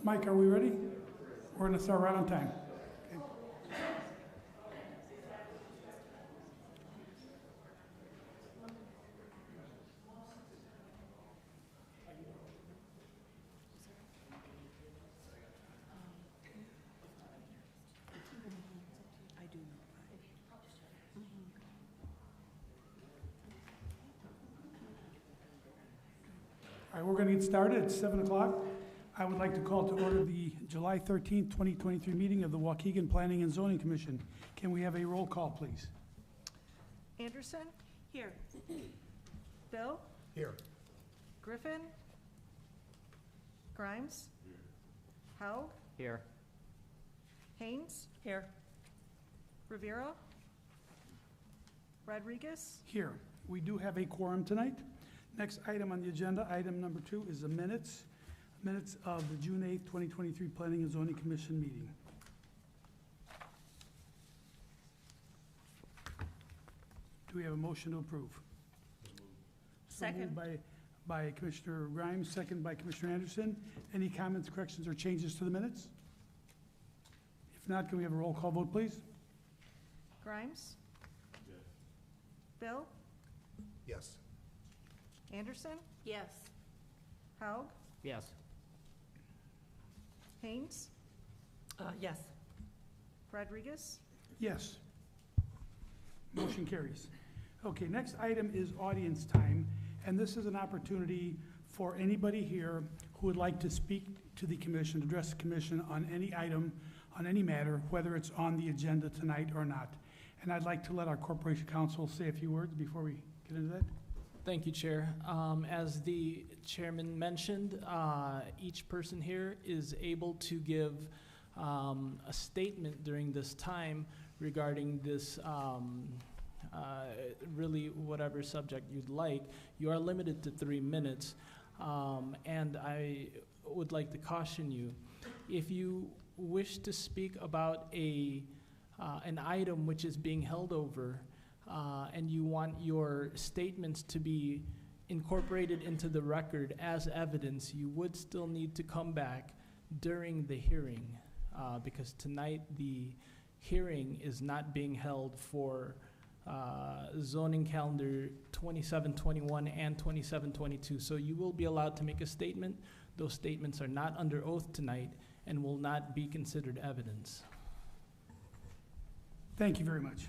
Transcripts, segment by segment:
Mike, are we ready? We're going to start right on time. Okay. All right, we're going to get started. It's 7 o'clock. I would like to call to order the July 13th, 2023 meeting of the Waukegan Planning and Zoning Commission. Can we have a roll call, please? Anderson? Here. Bill? Here. Griffin? Grimes? Howe? Here. Haynes? Here. Rivera? Rodriguez? Here. We do have a quorum tonight. Next item on the agenda, item number 2, is the minutes of the June 8th, 2023 Planning and Zoning Commission meeting. Do we have a motion to approve? Second. So moved by Commissioner Grimes, second by Commissioner Anderson. Any comments, corrections, or changes to the minutes? If not, can we have a roll call vote, please? Grimes? Yes. Bill? Yes. Anderson? Yes. Howe? Yes. Haynes? Yes. Rodriguez? Yes. Motion carries. Okay, next item is audience time, and this is an opportunity for anybody here who would like to speak to the commission, address the commission on any item, on any matter, whether it's on the agenda tonight or not. And I'd like to let our corporation counsel say a few words before we get into that. Thank you, Chair. As the chairman mentioned, each person here is able to give a statement during this time regarding this really whatever subject you'd like. You are limited to 3 minutes, and I would like to caution you, if you wish to speak about an item which is being held over, and you want your statements to be incorporated into the record as evidence, you would still need to come back during the hearing, because tonight the hearing is not being held for zoning calendar 2721 and 2722. So you will be allowed to make a statement. Those statements are not under oath tonight and will not be considered evidence. Thank you very much.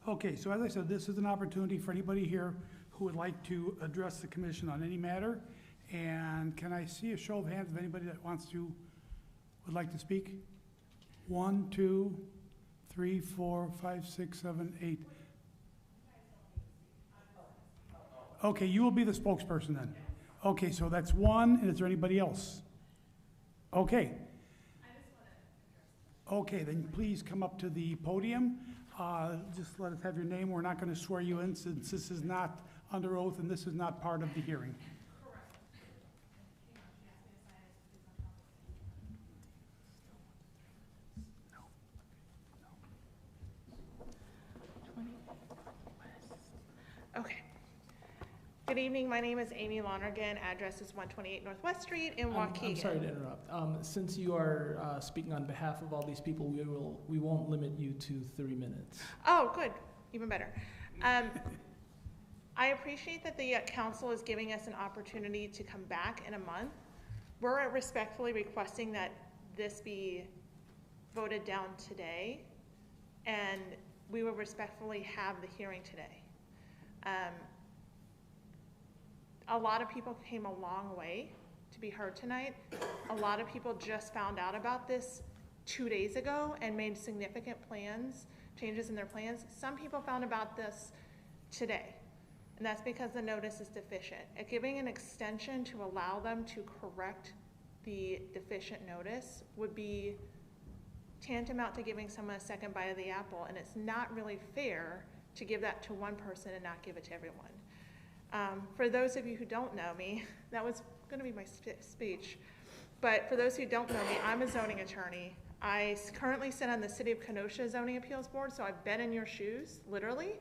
Okay, so as I said, this is an opportunity for anybody here who would like to address the commission on any matter. And can I see a show of hands of anybody that would like to speak? 1, 2, 3, 4, 5, 6, 7, 8. Okay, you will be the spokesperson then. Okay, so that's 1, and is there anybody else? Okay. Okay, then please come up to the podium. Just let us have your name. We're not going to swear you in since this is not under oath and this is not part of the hearing. Okay. Good evening. My name is Amy Lonergan. Address is 128 Northwest Street in Waukegan. I'm sorry to interrupt. Since you are speaking on behalf of all these people, we won't limit you to 3 minutes. Oh, good. Even better. I appreciate that the council is giving us an opportunity to come back in a month. We're respectfully requesting that this be voted down today, and we will respectfully have the hearing today. A lot of people came a long way to be heard tonight. A lot of people just found out about this 2 days ago and made significant changes in their plans. Some people found about this today, and that's because the notice is deficient. Giving an extension to allow them to correct the deficient notice would be tantamount to giving someone a second bite of the apple, and it's not really fair to give that to one person and not give it to everyone. For those of you who don't know me, that was going to be my speech, but for those who don't know me, I'm a zoning attorney. I currently sit on the City of Kenosha Zoning Appeals Board, so I've been in your shoes, literally,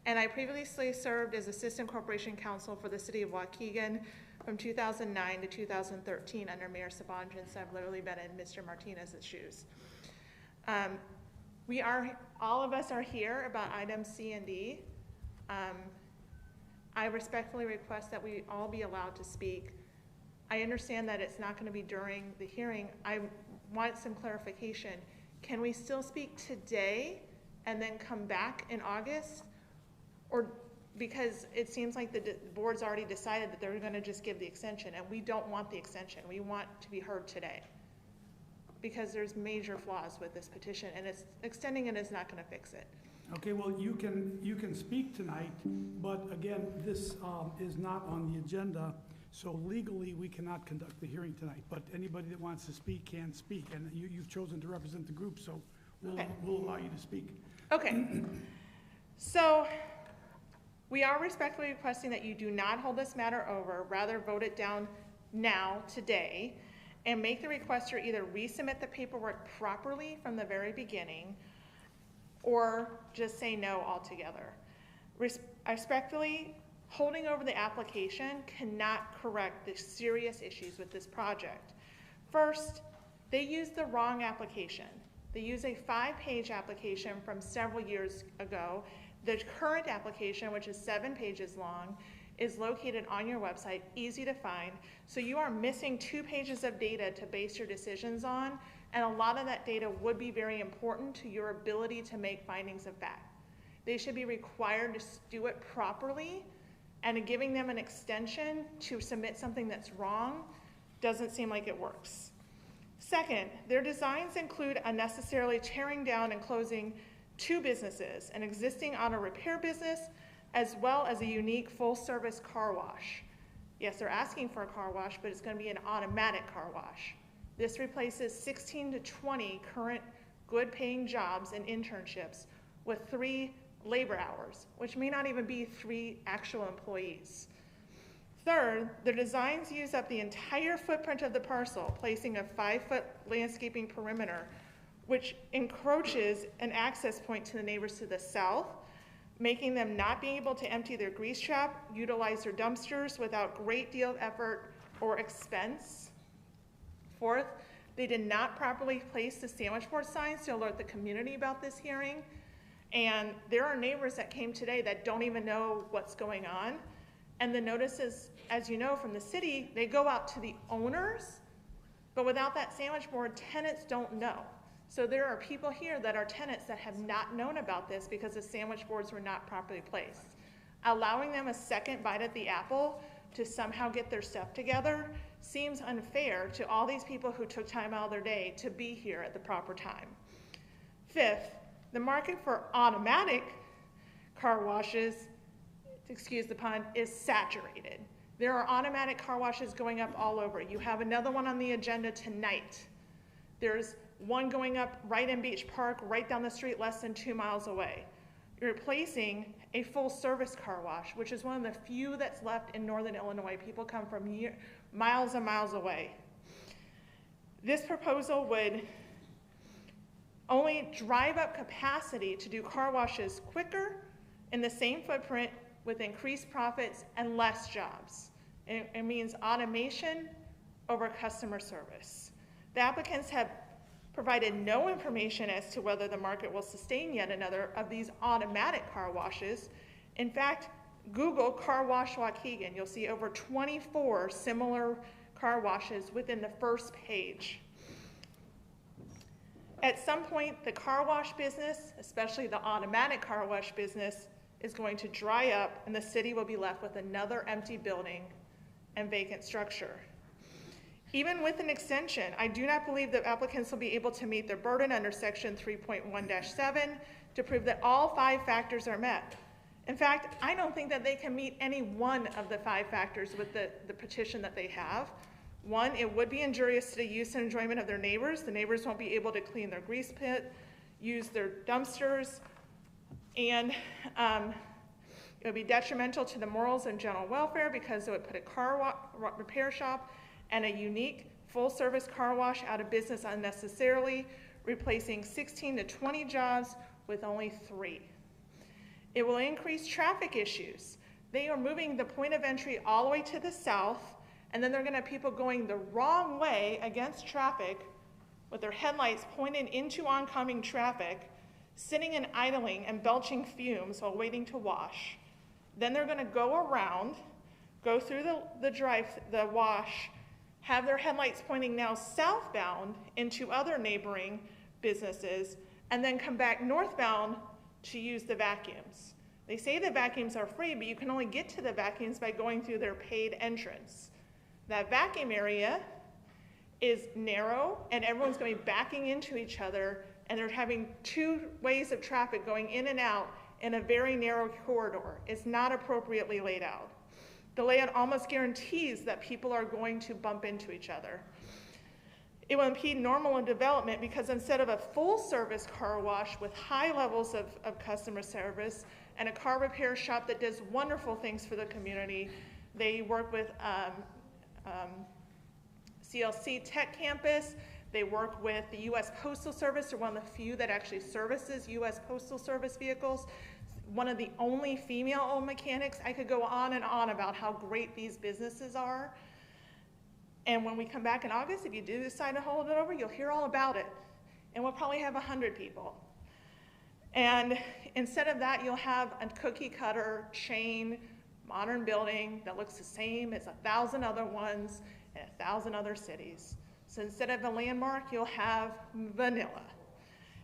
And I previously served as Assistant Corporation Counsel for the City of Waukegan from 2009 to 2013 under Mayor Sabanjan, so I've literally been in Mr. Martinez's shoes. All of us are here about items C and D. I respectfully request that we all be allowed to speak. I understand that it's not going to be during the hearing. I want some clarification. Can we still speak today and then come back in August? Or, because it seems like the board's already decided that they're going to just give the extension, and we don't want the extension. We want to be heard today, because there's major flaws with this petition, and extending it is not going to fix it. Okay, well, you can speak tonight, but again, this is not on the agenda, so legally we cannot conduct the hearing tonight. But anybody that wants to speak can speak, and you've chosen to represent the group, so we'll allow you to speak. Okay. So we are respectfully requesting that you do not hold this matter over, rather vote it down now, today, and make the requester either resubmit the paperwork properly from the very beginning, or just say no altogether. Respectfully, holding over the application cannot correct the serious issues with this project. First, they used the wrong application. They used a 5-page application from several years ago. The current application, which is 7 pages long, is located on your website, easy to find. So you are missing 2 pages of data to base your decisions on, and a lot of that data would be very important to your ability to make findings of fact. They should be required to do it properly, and giving them an extension to submit something that's wrong doesn't seem like it works. Second, their designs include unnecessarily tearing down and closing 2 businesses, an existing auto repair business, as well as a unique full-service car wash. Yes, they're asking for a car wash, but it's going to be an automatic car wash. This replaces 16 to 20 current good-paying jobs and internships with 3 labor hours, which may not even be 3 actual employees. Third, the designs use up the entire footprint of the parcel, placing a 5-foot landscaping perimeter, which encroaches an access point to the neighbors to the south, making them not be able to empty their grease trap, utilize their dumpsters without great deal of effort or expense. Fourth, they did not properly place the sandwich board signs to alert the community about this hearing. And there are neighbors that came today that don't even know what's going on. And the notices, as you know from the city, they go out to the owners, but without that sandwich board, tenants don't know. So there are people here that are tenants that have not known about this because the sandwich boards were not properly placed. Allowing them a second bite at the apple to somehow get their stuff together seems unfair to all these people who took time out of their day to be here at the proper time. Fifth, the market for automatic car washes, excuse the pun, is saturated. There are automatic car washes going up all over. You have another one on the agenda tonight. There's one going up right in Beach Park, right down the street, less than 2 miles away. You're replacing a full-service car wash, which is one of the few that's left in northern Illinois. People come from miles and miles away. This proposal would only drive up capacity to do car washes quicker in the same footprint with increased profits and less jobs. It means automation over customer service. The applicants have provided no information as to whether the market will sustain yet another of these automatic car washes. In fact, Google car wash Waukegan. You'll see over 24 similar car washes within the first page. At some point, the car wash business, especially the automatic car wash business, is going to dry up and the city will be left with another empty building and vacant structure. Even with an extension, I do not believe that applicants will be able to meet their burden under section 3.1-7 to prove that all 5 factors are met. In fact, I don't think that they can meet any one of the 5 factors with the petition that they have. One, it would be injurious to the use and enjoyment of their neighbors. The neighbors won't be able to clean their grease pit, use their dumpsters, and it would be detrimental to the morals and general welfare because it would put a car repair shop and a unique full-service car wash out of business unnecessarily, replacing 16 to 20 jobs with only 3. It will increase traffic issues. They are moving the point of entry all the way to the south, and then they're gonna have people going the wrong way against traffic with their headlights pointed into oncoming traffic, sitting and idling and belching fumes while waiting to wash. Then they're gonna go around, go through the wash, have their headlights pointing now southbound into other neighboring businesses, and then come back northbound to use the vacuums. They say the vacuums are free, but you can only get to the vacuums by going through their paid entrance. That vacuum area is narrow, and everyone's going to be backing into each other, and they're having two ways of traffic going in and out in a very narrow corridor. It's not appropriately laid out. The layout almost guarantees that people are going to bump into each other. It will impede normal development because instead of a full-service car wash with high levels of customer service and a car repair shop that does wonderful things for the community, they work with CLC Tech Campus. They work with the U.S. Postal Service. They're one of the few that actually services U.S. Postal Service vehicles. One of the only female-owned mechanics. I could go on and on about how great these businesses are. And when we come back in August, if you do decide to hold it over, you'll hear all about it. And we'll probably have 100 people. And instead of that, you'll have a cookie cutter chain modern building that looks the same as 1,000 other ones in 1,000 other cities. So instead of a landmark, you'll have vanilla.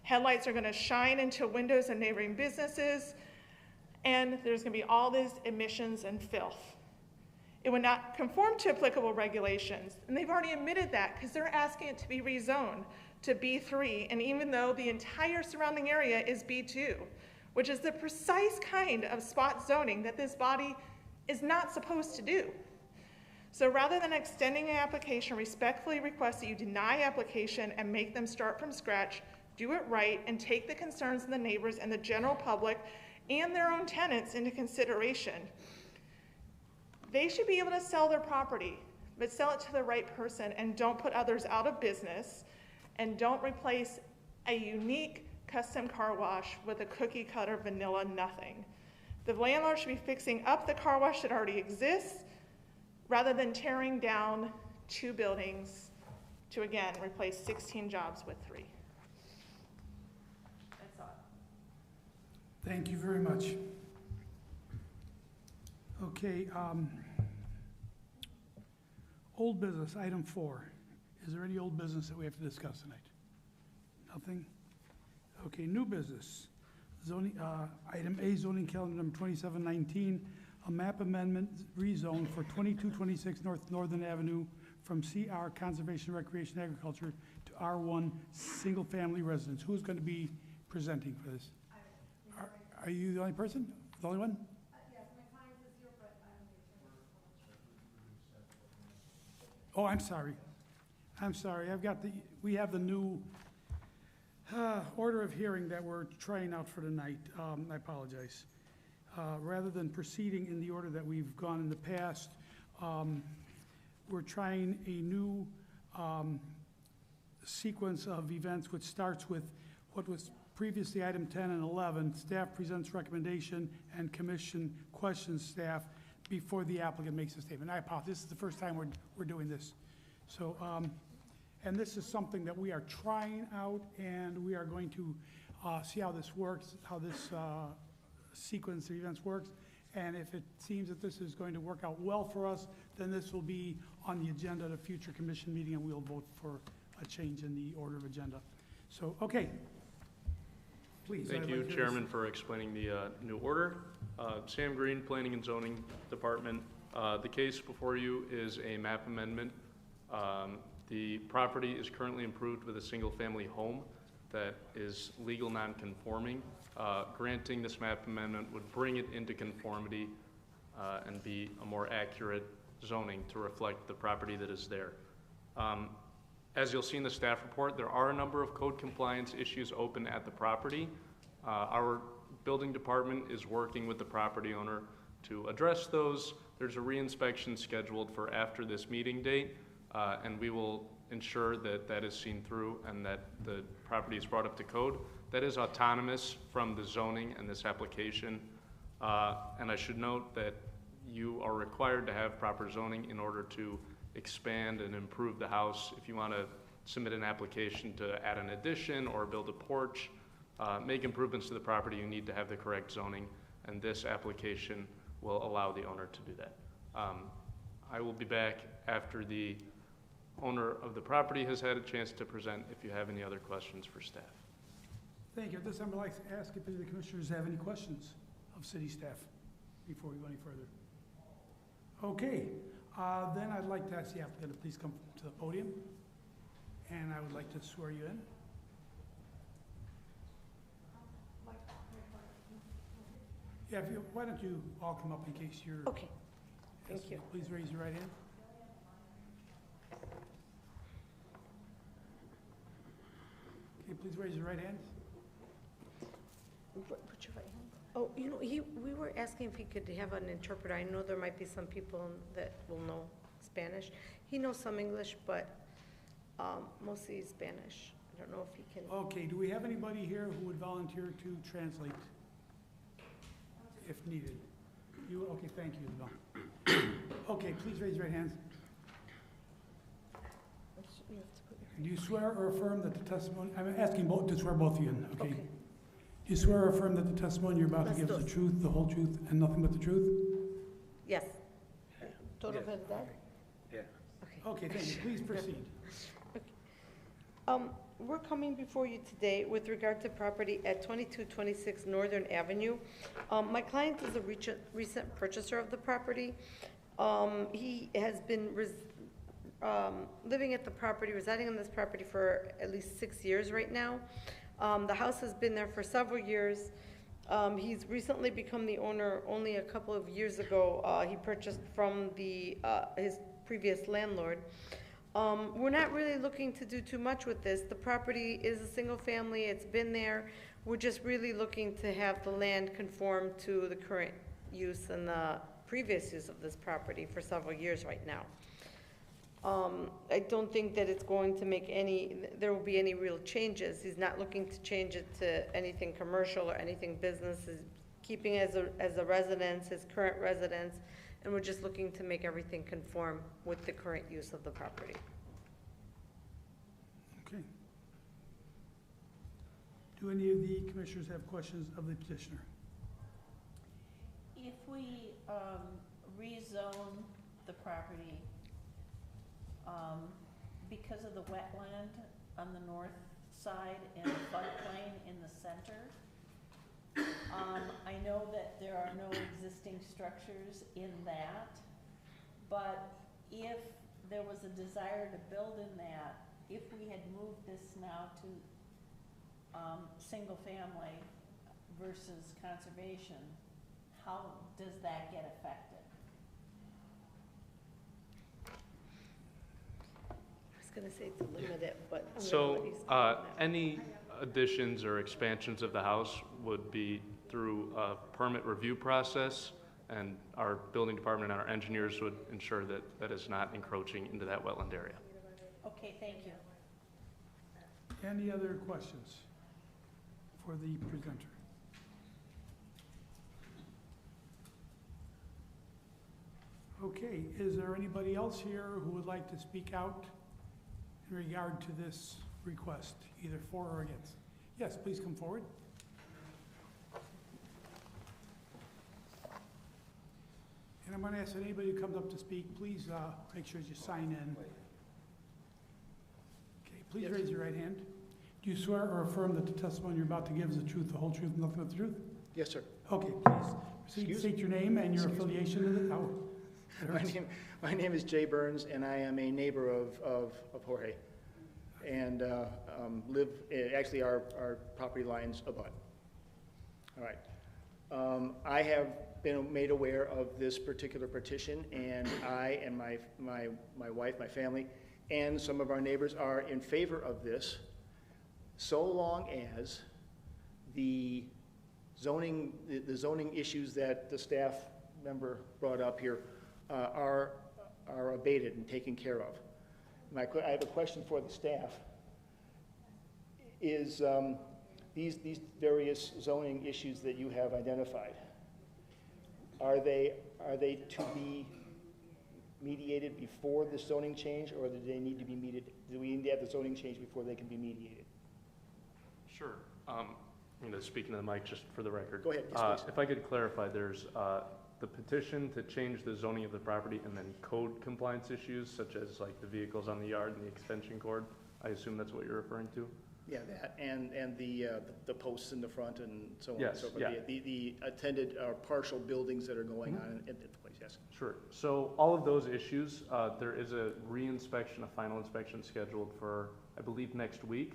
Headlights are gonna shine into windows of neighboring businesses, and there's gonna be all these emissions and filth. It would not conform to applicable regulations, and they've already admitted that because they're asking it to be rezoned to B3, and even though the entire surrounding area is B2, which is the precise kind of spot zoning that this body is not supposed to do. So rather than extending an application, respectfully request that you deny application and make them start from scratch, do it right, and take the concerns of the neighbors and the general public and their own tenants into consideration. They should be able to sell their property, but sell it to the right person and don't put others out of business, and don't replace a unique custom car wash with a cookie cutter vanilla nothing. The landlord should be fixing up the car wash that already exists rather than tearing down 2 buildings to, again, replace 16 jobs with 3. That's all. Thank you very much. Okay, old business, item 4. Is there any old business that we have to discuss tonight? Nothing? Okay, new business. Zoning, item A, zoning calendar number 2719, a map amendment rezone for 2226 Northern Avenue from CR Conservation, Recreation, Agriculture to R1 Single Family Residence. Who's going to be presenting for this? Are you the only person? The only one? Yes, my client is here, but I'm Oh, I'm sorry. I'm sorry. We have the new order of hearing that we're trying out for tonight. I apologize. Rather than proceeding in the order that we've gone in the past, we're trying a new sequence of events which starts with what was previously item 10 and 11. Staff presents recommendation and commission questions staff before the applicant makes a statement. I apologize. This is the first time we're doing this. So, and this is something that we are trying out, and we are going to see how this works, how this sequence of events works. And if it seems that this is going to work out well for us, then this will be on the agenda at a future commission meeting, and we'll vote for a change in the order of agenda. So, okay. Please. Thank you, Chairman, for explaining the new order. Sam Green, Planning and Zoning Department. The case before you is a map amendment. The property is currently improved with a single-family home that is legal non-conforming. Granting this map amendment would bring it into conformity and be a more accurate zoning to reflect the property that is there. As you'll see in the staff report, there are a number of code compliance issues open at the property. Our building department is working with the property owner to address those. There's a reinspection scheduled for after this meeting date, and we will ensure that that is seen through and that the property is brought up to code. That is autonomous from the zoning and this application. And I should note that you are required to have proper zoning in order to expand and improve the house. If you want to submit an application to add an addition or build a porch, make improvements to the property, you need to have the correct zoning, and this application will allow the owner to do that. I will be back after the owner of the property has had a chance to present if you have any other questions for staff. Thank you. At this time, I'd like to ask if any of the commissioners have any questions of city staff before we go any further. Okay, then I'd like to ask the applicant to please come to the podium, and I would like to swear you in. Yeah, why don't you all come up in case you're... Okay, thank you. Please raise your right hand. Okay, please raise your right hand. Put your right hand. Oh, you know, we were asking if he could have an interpreter. I know there might be some people that will know Spanish. He knows some English, but mostly Spanish. I don't know if he can. Okay, do we have anybody here who would volunteer to translate if needed? You, okay, thank you, Isabel. Okay, please raise your right hands. You have to put your... Do you swear or affirm that the testimony, I'm asking both to swear both of you in, okay? Okay. Do you swear or affirm that the testimony you're about to give is the truth, the whole truth, and nothing but the truth? Yes. Todo verdad? Yeah. Okay, thank you. Please proceed. We're coming before you today with regard to property at 2226 Northern Avenue. My client is a recent purchaser of the property. He has been living at the property, residing on this property for at least 6 years right now. The house has been there for several years. He's recently become the owner only a couple of years ago. He purchased from his previous landlord. We're not really looking to do too much with this. The property is a single family, it's been there. We're just really looking to have the land conform to the current use and the previous use of this property for several years right now. I don't think that it's going to make there will be any real changes. He's not looking to change it to anything commercial or anything business. He's keeping as a residence, his current residence, and we're just looking to make everything conform with the current use of the property. Okay. Do any of the commissioners have questions of the petitioner? If we rezone the property because of the wetland on the north side and the floodplain in the center, I know that there are no existing structures in that, but if there was a desire to build in that, if we had moved this now to single family versus conservation, how does that get affected? I was gonna say to limit it, but. So, any additions or expansions of the house would be through a permit review process, and our building department and our engineers would ensure that that is not encroaching into that wetland area. Okay, thank you. Any other questions for the presenter? Okay, is there anybody else here who would like to speak out in regard to this request, either for or against? Yes, please come forward. And I'm going to ask that anybody who comes up to speak, please make sure you sign in. Okay, please raise your right hand. Do you swear or affirm that the testimony you're about to give is the truth, the whole truth, and nothing but the truth? Yes, sir. Okay, please proceed. State your name and your affiliation to the... Oh, My name is Jay Burns, and I am a neighbor of Jorge. And actually our property lines abut. All right. I have been made aware of this particular petition, and I and my wife, my family, and some of our neighbors are in favor of this, so long as the zoning issues that the staff member brought up here are abated and taken care of. I have a question for the staff. Is these various zoning issues that you have identified, Are they to be mediated before the zoning change, or do they need to be do we need to have the zoning change before they can be mediated? Sure. Speaking to the mic just for the record. Go ahead, yes, please. If I could clarify, there's the petition to change the zoning of the property and then code compliance issues such as like the vehicles on the yard and the extension cord. I assume that's what you're referring to? Yeah, that, and the posts in the front and so on and Yes, so forth. yeah. The attended or partial buildings that are going on at the place, yes. Sure. So all of those issues, there is a re-inspection, a final inspection scheduled for, I believe, next week.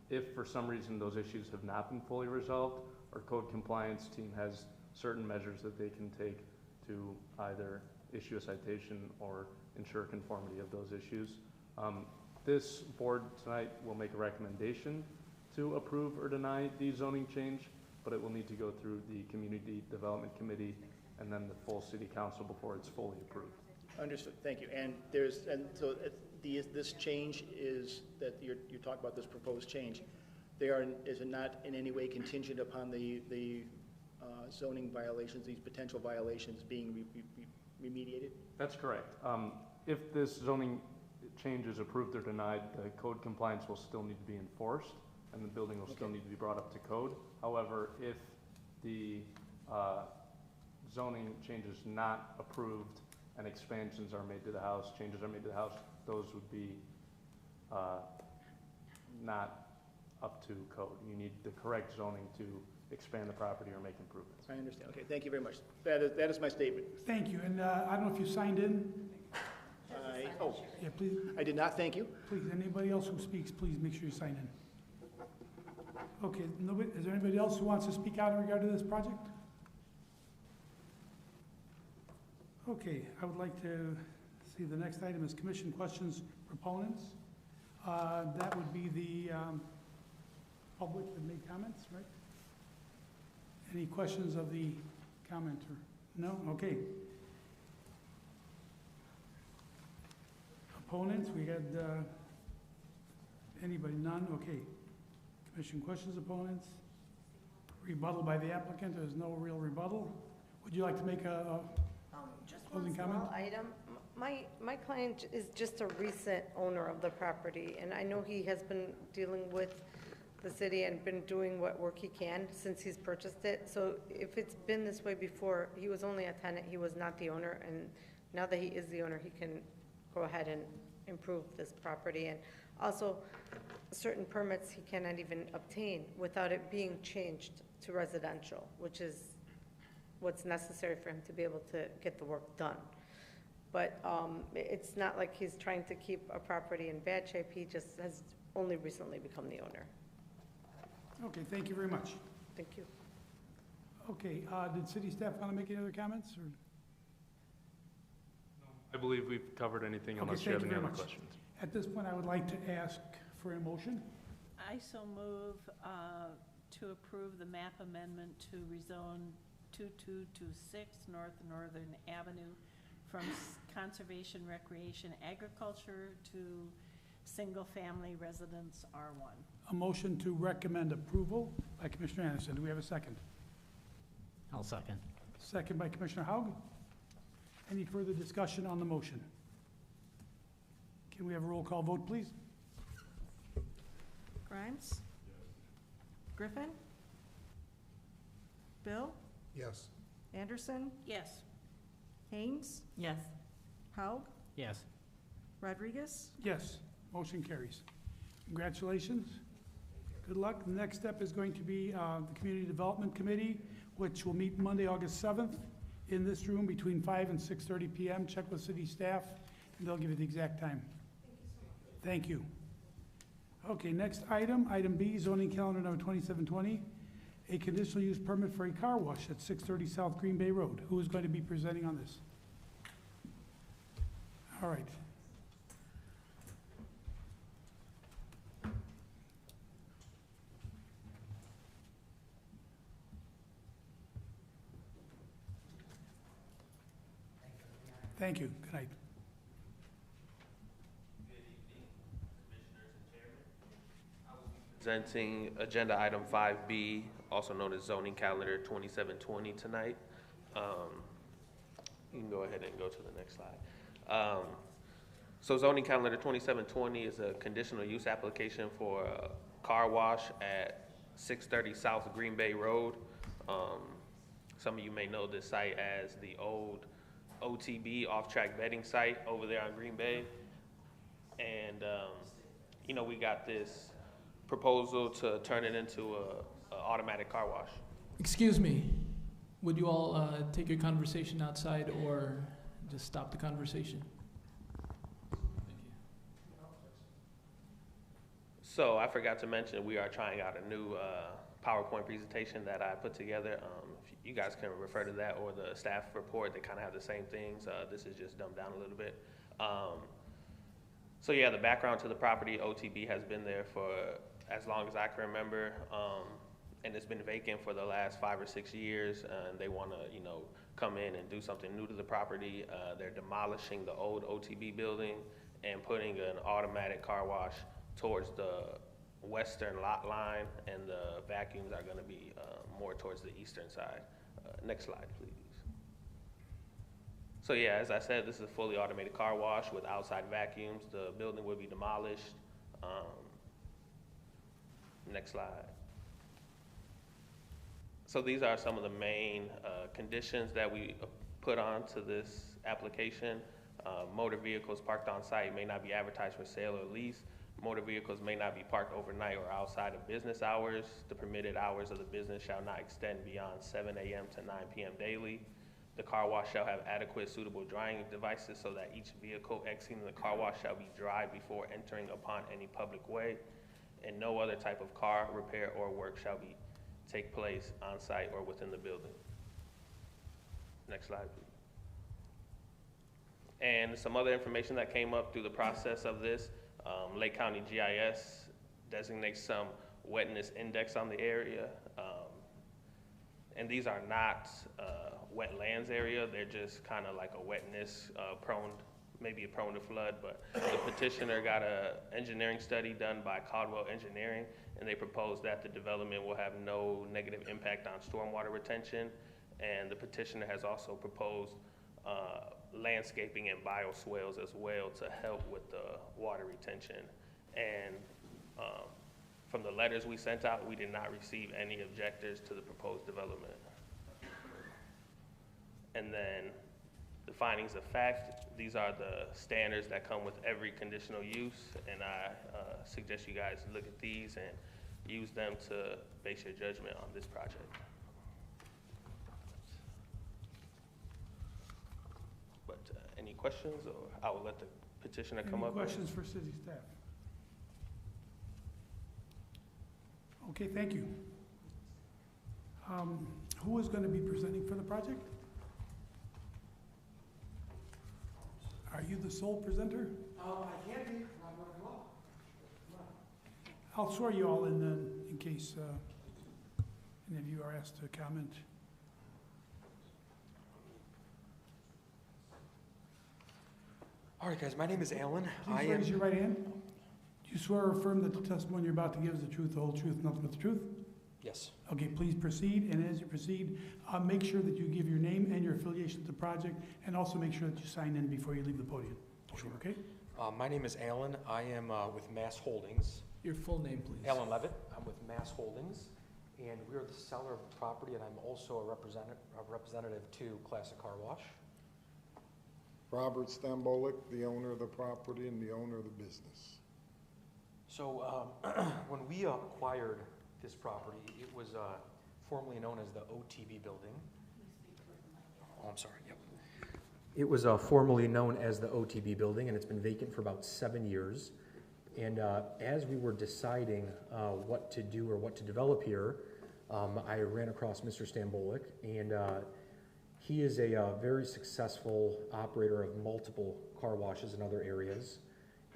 If for some reason those issues have not been fully resolved, our code compliance team has certain measures that they can take to either issue a citation or ensure conformity of those issues. This board tonight will make a recommendation to approve or deny the zoning change, but it will need to go through the Community Development Committee and then the full City Council before it's fully approved. Understood, thank you. And so this change is, that you're talking about this proposed change, is it not in any way contingent upon the zoning violations, these potential violations being remediated? That's correct. If this zoning change is approved or denied, the code compliance will still need to be enforced and the building will still need to be brought up to code. However, if the zoning change is not approved and expansions are made to the house, changes are made to the house, those would be not up to code. You need the correct zoning to expand the property or make improvements. I understand. Okay, thank you very much. That is my statement. Thank you, and I don't know if you signed in? Yeah, please, I did not, thank you. please, anybody else who speaks, please make sure you sign in. Okay, is there anybody else who wants to speak out in regard to this project? Okay, I would like to see the next item is commission questions, proponents. That would be the public that made comments, right? Any questions of the commenter? No? Okay. Opponents, we had, anybody, none? Okay. Commission questions, opponents? Rebuttal by the applicant, there's no real rebuttal. Would you like to make a Just closing one comment? small item. My client is just a recent owner of the property, and I know he has been dealing with the city and been doing what work he can since he's purchased it. So if it's been this way before, he was only a tenant, he was not the owner, and now that he is the owner, he can go ahead and improve this property. And also, certain permits he cannot even obtain without it being changed to residential, which is what's necessary for him to be able to get the work done. But it's not like he's trying to keep a property in bad shape, he just has only recently become the owner. Okay, thank you very much. Thank you. Okay, did city staff want to make any other comments, or? I believe we've covered anything Okay, unless you have thank you any very other much. questions. At this point, I would like to ask for a motion. I so move to approve the map amendment to rezone 2226 Northern Avenue from conservation, recreation, agriculture to single-family residence R1. A motion to recommend approval by Commissioner Anderson. Do we have a second? I'll second. Second by Commissioner Haug. Any further discussion on the motion? Can we have a roll call vote, please? Grimes? Griffin? Bill? Yes. Anderson? Yes. Haynes? Yes. Haug? Yes. Rodriguez? Yes, motion carries. Congratulations. Good luck. The next step is going to be the Community Development Committee, which will meet Monday, August 7th in this room between 5 and 6:30 p.m. Check with city staff, and they'll give you the exact time. Thank you. Okay, next item, item B, zoning calendar number 2720, a conditional use permit for a car wash at 630 South Green Bay Road. Who is going to be presenting on this? All right. Thank you. Good night. Presenting agenda item 5B, also known as zoning calendar 2720 tonight. You can go ahead and go to the next slide. So zoning calendar 2720 is a conditional use application for a car wash at 630 South Green Bay Road. Some of you may know this site as the old OTB, off-track betting site over there on Green Bay. And, you know, we got this proposal to turn it into a automatic car wash. Excuse me, would you all take your conversation outside or just stop the conversation? So I forgot to mention, we are trying out a new PowerPoint presentation that I put together. You guys can refer to that or the staff report. They kind of have the same things. This is just dumbed down a little bit. So yeah, the background to the property, OTB has been there for as long as I can remember. And it's been vacant for the last 5 or 6 years. And they want to, you know, come in and do something new to the property. They're demolishing the old OTB building and putting an automatic car wash towards the western lot line, and the vacuums are going to be more towards the eastern side. Next slide, please. So yeah, as I said, this is a fully automated car wash with outside vacuums. The building will be demolished. Next slide. So these are some of the main conditions that we put onto this application. Motor vehicles parked on site may not be advertised for sale or lease. Motor vehicles may not be parked overnight or outside of business hours. The permitted hours of the business shall not extend beyond 7 a.m. to 9 p.m. daily. The car wash shall have adequate suitable drying devices so that each vehicle exiting the car wash shall be dry before entering upon any public way. And no other type of car repair or work shall take place on site or within the building. Next slide, please. And some other information that came up through the process of this. Lake County GIS designates some wetness index on the area. And these are not wetlands area. They're just kind of like a wetness prone, maybe prone to flood, but the petitioner got an engineering study done by Caldwell Engineering, and they proposed that the development will have no negative impact on stormwater retention. And the petitioner has also proposed landscaping and bioswales as well to help with the water retention. And from the letters we sent out, we did not receive any objectors to the proposed development. And then the findings of fact, these are the standards that come with every conditional use, and I suggest you guys look at these and use them to base your judgment on this project. But any questions, or I will let the petitioner come up. Any questions for city staff? Okay, thank you. Who is going to be presenting for the project? Are you the sole presenter? I can't be. I'm going to come up. I'll swear you all in then, in case any of you are asked to comment. All right, guys, my name is Alan. Please raise your right hand. Do you swear or affirm that the testimony you're about to give is the truth, the whole truth, nothing but the truth? Yes. Okay, please proceed, and as you proceed, make sure that you give your name and your affiliation to the project, and also make sure that you sign in before you leave the podium. Sure. Okay? My name is Alan. I am with Mass Holdings. Your full name, please. Alan Levitt. I'm with Mass Holdings, and we are the seller of the property, and I'm also a representative to Classic Car Wash. Robert Stambolik, the owner of the property and the owner of the business. So when we acquired this property, it was formerly known as the OTB building. Oh, I'm sorry, yep. It was formerly known as the OTB building, and it's been vacant for about 7 years. And as we were deciding what to do or what to develop here, I ran across Mr. Stambolik, and he is a very successful operator of multiple car washes in other areas.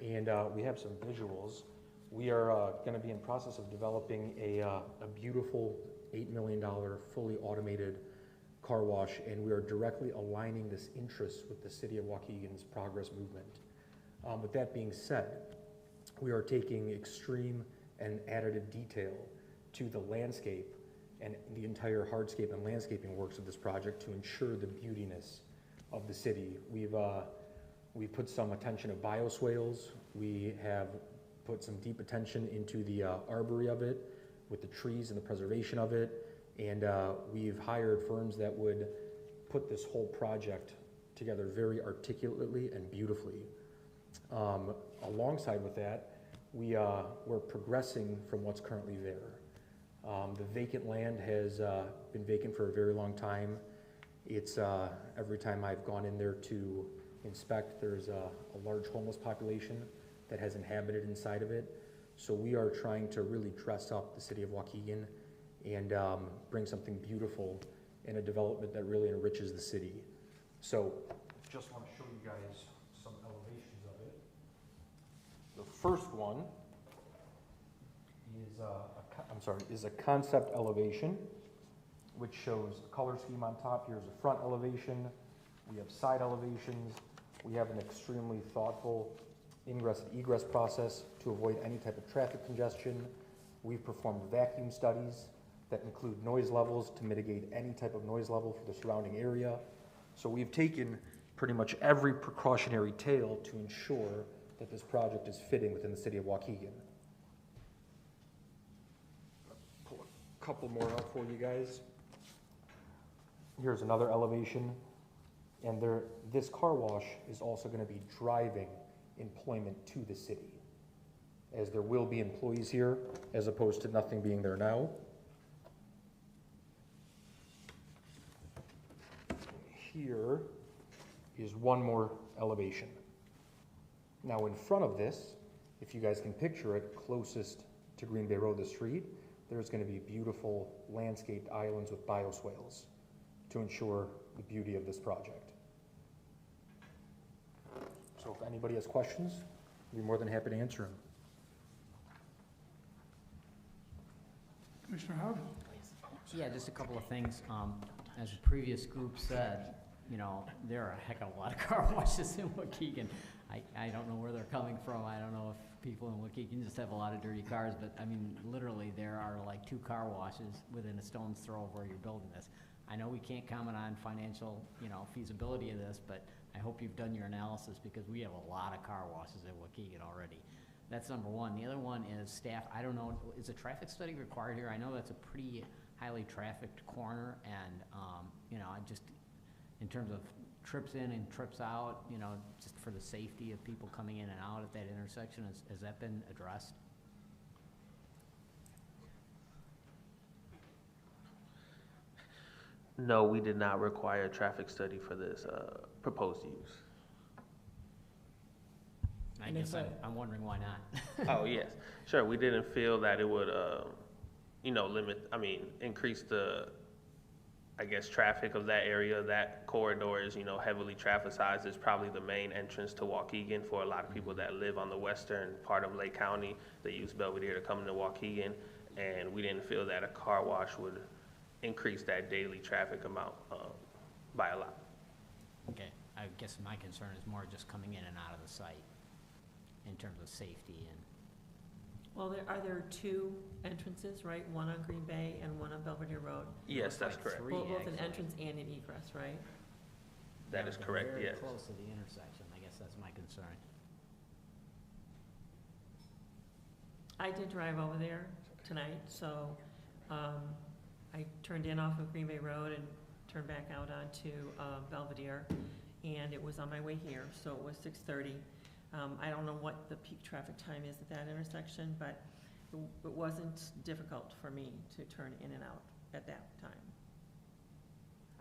And we have some visuals. We are going to be in process of developing a beautiful $8 million fully automated car wash, and we are directly aligning this interest with the city of Waukegan's progress movement. With that being said, we are taking extreme and additive detail to the landscape and the entire hardscape and landscaping works of this project to ensure the beautiness of the city. We've put some attention of bioswales. We have put some deep attention into the arbory of it, with the trees and the preservation of it, and we've hired firms that would put this whole project together very articulately and beautifully. Alongside with that, we're progressing from what's currently there. The vacant land has been vacant for a very long time. It's every time I've gone in there to inspect, there's a large homeless population that has inhabited inside of it. So we are trying to really dress up the city of Waukegan and bring something beautiful in a development that really enriches the city. So just want to show you guys some elevations of it. The first one is a concept elevation, which shows a color scheme on top. Here's a front elevation. We have side elevations. We have an extremely thoughtful ingress and egress process to avoid any type of traffic congestion. We've performed vacuum studies that include noise levels to mitigate any type of noise level for the surrounding area. So we've taken pretty much every precautionary tale to ensure that this project is fitting within the city of Waukegan. Pull a couple more out for you guys. Here's another elevation, and this car wash is also going to be driving employment to the city, as there will be employees here as opposed to nothing being there now. Here is one more elevation. Now in front of this, if you guys can picture it, closest to Green Bay Road, the street, there's going to be beautiful landscaped islands with bioswales to ensure the beauty of this project. So if anybody has questions, I'd be more than happy to answer them. Commissioner Howard? Yeah, just a couple of things. As the previous group said, you know, there are a heck of a lot of car washes in Waukegan. I don't know where they're coming from. I don't know if people in Waukegan just have a lot of dirty cars, but I mean, literally, there are like 2 car washes within a stone's throw of where you're building this. I know we can't comment on financial, feasibility of this, but I hope you've done your analysis, because we have a lot of car washes in Waukegan already. That's number one. The other one is staff. I don't know, is a traffic study required here? I know that's a pretty highly trafficked corner, and, in terms of trips in and trips out, just for the safety of people coming in and out at that intersection, has that been addressed? No, we did not require a traffic study for this proposed use. I guess I'm wondering why not. Oh, yes. Sure, we didn't feel that it would, increase the, traffic of that area. That corridor is, heavily trafficized. It's probably the main entrance to Waukegan for a lot of people that live on the western part of Lake County. They use Belvedere to come into Waukegan, and we didn't feel that a car wash would increase that daily traffic amount by a lot. Okay, I guess my concern is more just coming in and out of the site in terms of safety and. Well, are there 2 entrances, right? One on Green Bay and one on Belvedere Road? Yes, that's like correct. 3, Both an actually. entrance and an egress, right? That is They're correct, very yes. close to the intersection. I guess that's my concern. I did drive over there tonight, so I turned in off of Green Bay Road and turned back out onto Belvedere, and it was on my way here, so it was 6:30. I don't know what the peak traffic time is at that intersection, but it wasn't difficult for me to turn in and out at that time.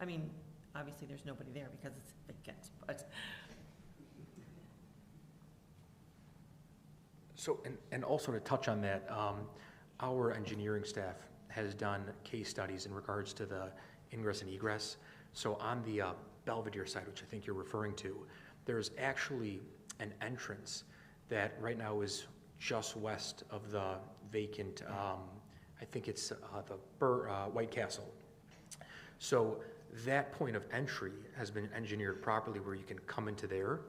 I mean, obviously there's nobody there because it's vacant, but. So, and also to touch on that, our engineering staff has done case studies in regards to the ingress and egress. So on the Belvedere side, which I think you're referring to, there's actually an entrance that right now is just west of the vacant, I think it's the White Castle. So that point of entry has been engineered properly where you can come into there,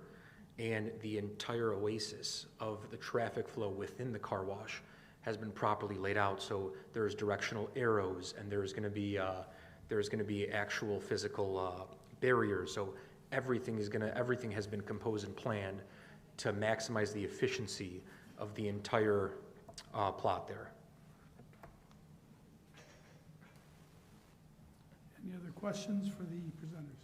and the entire oasis of the traffic flow within the car wash has been properly laid out. So there's directional arrows, and there's going to be actual physical barriers. So everything has been composed and planned to maximize the efficiency of the entire plot there. Any other questions for the presenters?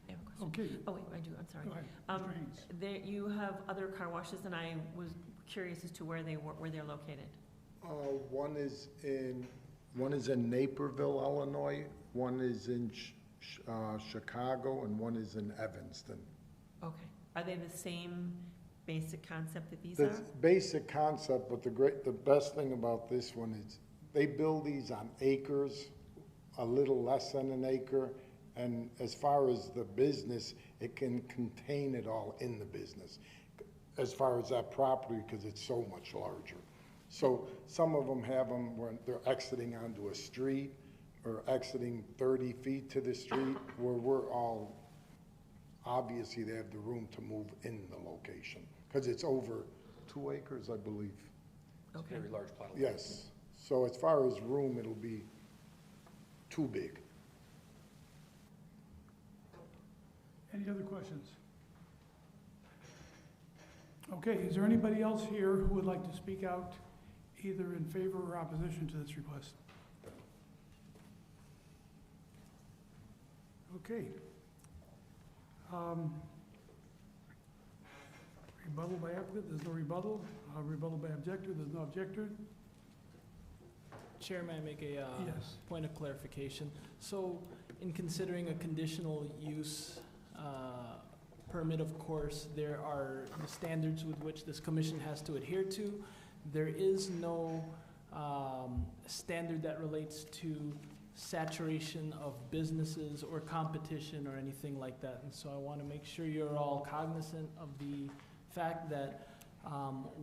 I have a question. Okay, Oh, wait, I do, I'm sorry. go ahead. Mr. Haynes. There, you have other car washes, and I was curious as to where they're located. One is in Naperville, Illinois, one is in Chicago, and one is in Evanston. Okay. Are they the same basic concept that these The are? basic concept, but the best thing about this one is they build these on acres, a little less than an acre, and as far as the business, it can contain it all in the business. As far as that property, because it's so much larger. So some of them have them when they're exiting onto a street or exiting 30 feet to the street, where we're all, obviously they have the room to move in the location, because it's over 2 acres, I believe. Okay. Very large plot. Yes, so as far as room, it'll be too big. Any other questions? Okay, is there anybody else here who would like to speak out either in favor or opposition to this request? Okay. Rebuttal by applicant, there's no rebuttal. Rebuttal by objector, there's no objector. Chair, may I make a Yes. point of clarification? So in considering a conditional use permit, of course, there are the standards with which this commission has to adhere to. There is no standard that relates to saturation of businesses or competition or anything like that. And so I want to make sure you're all cognizant of the fact that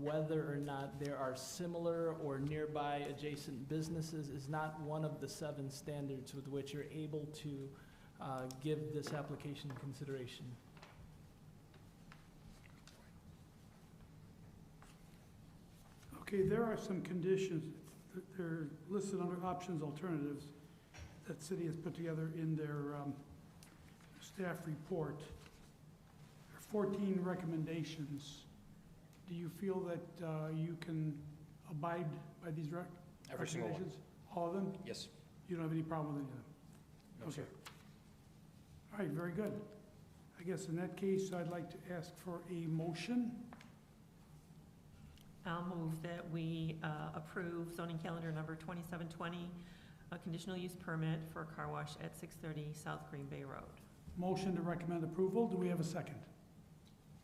whether or not there are similar or nearby adjacent businesses is not one of the 7 standards with which you're able to give this application consideration. Okay, there are some conditions, they're listed under options alternatives that city has put together in their staff report. There are 14 recommendations. Do you feel that you can abide by these Every single one. recommendations? All of them? Yes. You don't have any problem with any of them? No, Okay. sir. All right, very good. I guess in that case, I'd like to ask for a motion. I'll move that we approve zoning calendar number 2720, a conditional use permit for a car wash at 630 South Green Bay Road. Motion to recommend approval. Do we have a second?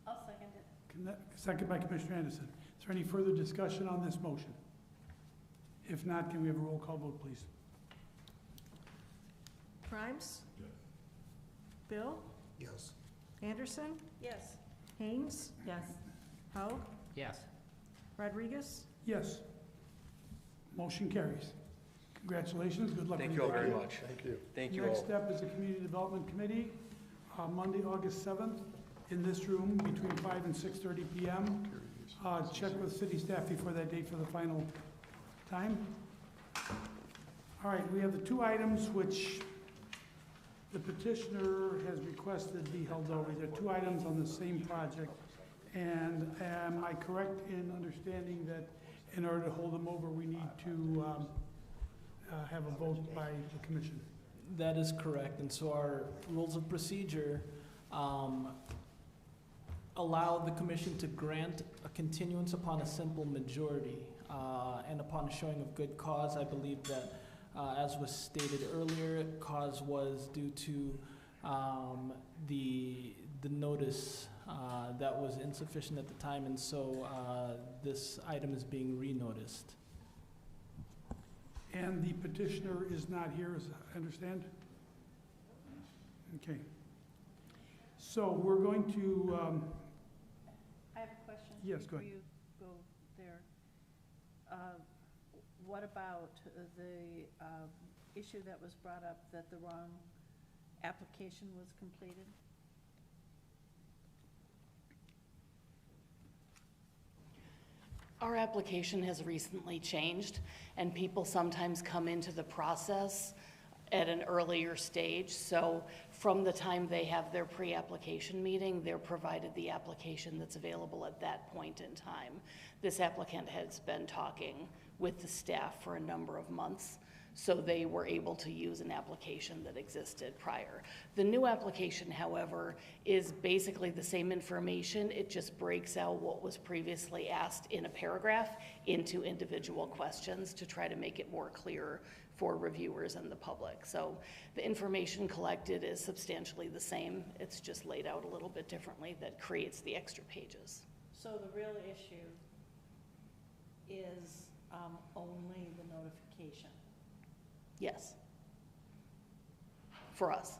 I'll second it. Second by Commissioner Anderson. Is there any further discussion on this motion? If not, can we have a roll call vote, please? Grimes? Bill? Yes. Anderson? Yes. Haynes? Yes. Howe? Yes. Rodriguez? Yes. Motion carries. Congratulations, good luck. Thank on you all your very day. much. Thank you. Thank you all. Next step is the Community Development Committee, Monday, August 7th, in this room between 5 and 6:30 PM. Check with city staff before that date for the final time. All right, we have the 2 items which the petitioner has requested be held over. There are 2 items on the same project. And am I correct in understanding that in order to hold them over, we need to have a vote by the commission? That is correct, and so our rules of procedure allow the commission to grant a continuance upon a simple majority, and upon a showing of good cause. I believe that, as was stated earlier, cause was due to the notice that was insufficient at the time, and so this item is being renoticed. And the petitioner is not here, as I understand? Okay. So we're going to, I have a question. Yes, go ahead. Before you go there. What about the issue that was brought up that the wrong application was completed? Our application has recently changed, and people sometimes come into the process at an earlier stage. So from the time they have their pre-application meeting, they're provided the application that's available at that point in time. This applicant has been talking with the staff for a number of months, so they were able to use an application that existed prior. The new application, however, is basically the same information. It just breaks out what was previously asked in a paragraph into individual questions to try to make it more clear for reviewers and the public. So the information collected is substantially the same. It's just laid out a little bit differently that creates the extra pages. So the real issue is only the notification. Yes. For us.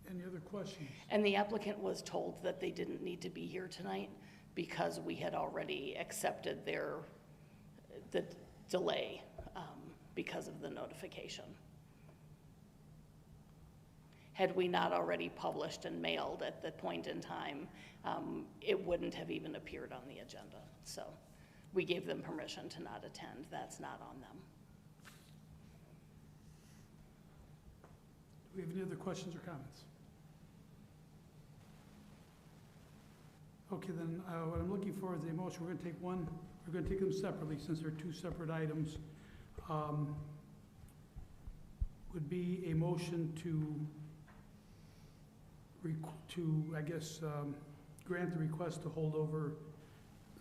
Any other questions? And the applicant was told that they didn't need to be here tonight because we had already accepted the delay because of the notification. Had we not already published and mailed at the point in time, it wouldn't have even appeared on the agenda. So we gave them permission to not attend. That's not on them. Do we have any other questions or comments? Okay, then what I'm looking for is a motion. We're going to take them separately since they're two separate items. Would be a motion to grant the request to hold over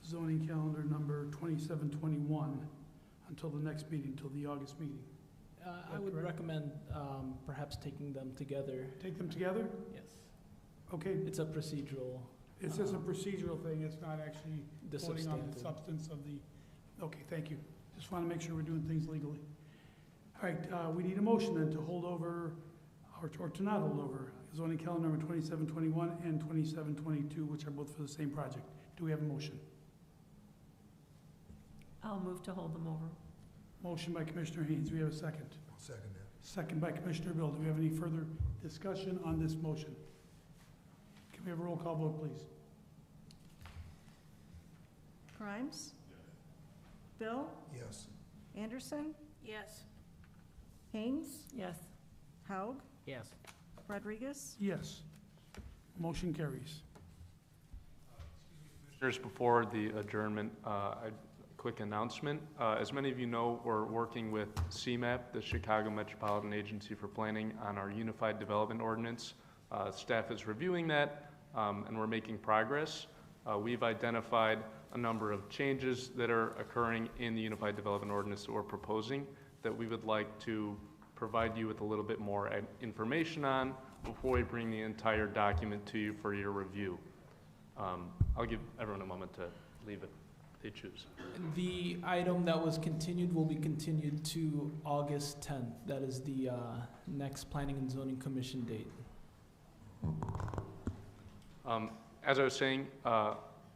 zoning calendar number 2721 until the next meeting, until the August meeting. I would correct? recommend perhaps taking them together. Take them together? Yes. Okay, It's a procedural. it's just a procedural thing, it's not actually The voting on the substantive. substance of the, okay, thank you. Just want to make sure we're doing things legally. All right, we need a motion then to hold over, or to not hold over, zoning calendar number 2721 and 2722, which are both for the same project. Do we have a motion? I'll move to hold them over. Motion by Commissioner Haynes, do we have a second? I'll second that. Second by Commissioner Bill. Do we have any further discussion on this motion? Can we have a roll call vote, please? Grimes? Bill? Yes. Anderson? Yes. Haynes? Yes. Haug? Yes. Rodriguez? Yes. Motion carries. Commissioners, before the adjournment, a quick announcement. As many of you know, we're working with CMAP, the Chicago Metropolitan Agency for Planning, on our Unified Development Ordinance. Staff is reviewing that, and we're making progress. We've identified a number of changes that are occurring in the Unified Development Ordinance that we're proposing that we would like to provide you with a little bit more information on before we bring the entire document to you for your review. I'll give everyone a moment to leave it if they choose. The item that was continued will be continued to August 10th. That is the next Planning and Zoning Commission date. As I was saying,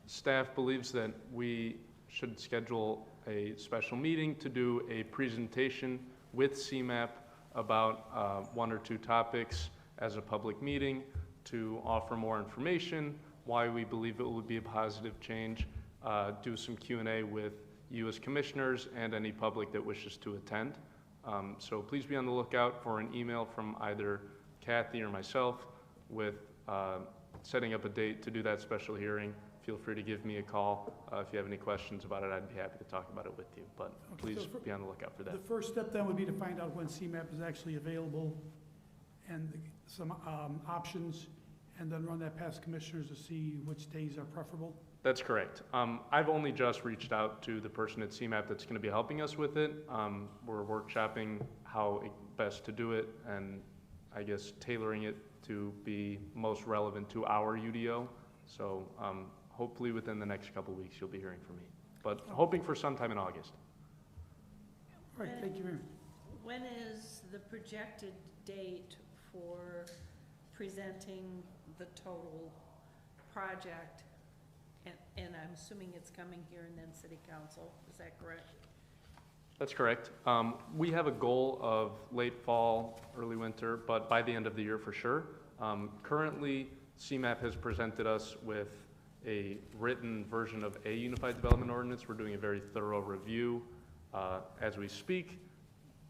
staff believes that we should schedule a special meeting to do a presentation with CMAP about one or two topics as a public meeting to offer more information, why we believe it would be a positive change, do some Q&A with you as commissioners and any public that wishes to attend. So please be on the lookout for an email from either Kathy or myself with setting up a date to do that special hearing. Feel free to give me a call. If you have any questions about it, I'd be happy to talk about it with you, but Okay, please so be on the lookout for that. The first step then would be to find out when CMAP is actually available and some options, and then run that past commissioners to see which days are preferable. That's correct. I've only just reached out to the person at CMAP that's going to be helping us with it. We're workshopping how best to do it and I guess tailoring it to be most relevant to our UDO. So hopefully within the next couple of weeks you'll be hearing from me, but hoping for sometime in August. All right, thank you, Mayor. When is the projected date for presenting the total project? And I'm assuming it's coming here and then city council, is that correct? That's correct. We have a goal of late fall, early winter, but by the end of the year for sure. Currently, CMAP has presented us with a written version of a unified development ordinance. We're doing a very thorough review as we speak,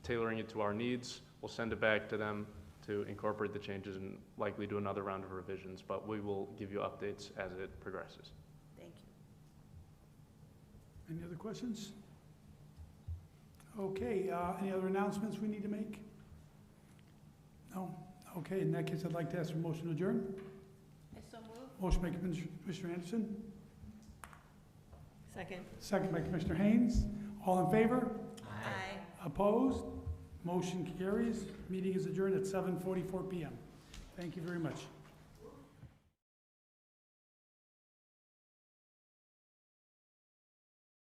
tailoring it to our needs. We'll send it back to them to incorporate the changes and likely do another round of revisions, but we will give you updates as it progresses. Thank you. Any other questions? Okay, any other announcements we need to make? No? Okay, in that case, I'd like to ask for a motion to adjourn. I so move. Motion by Commissioner Anderson, Second. second by Commissioner Haynes. All in favor? Aye. Opposed? Motion carries. Meeting is adjourned at 7:44 PM. Thank you very much.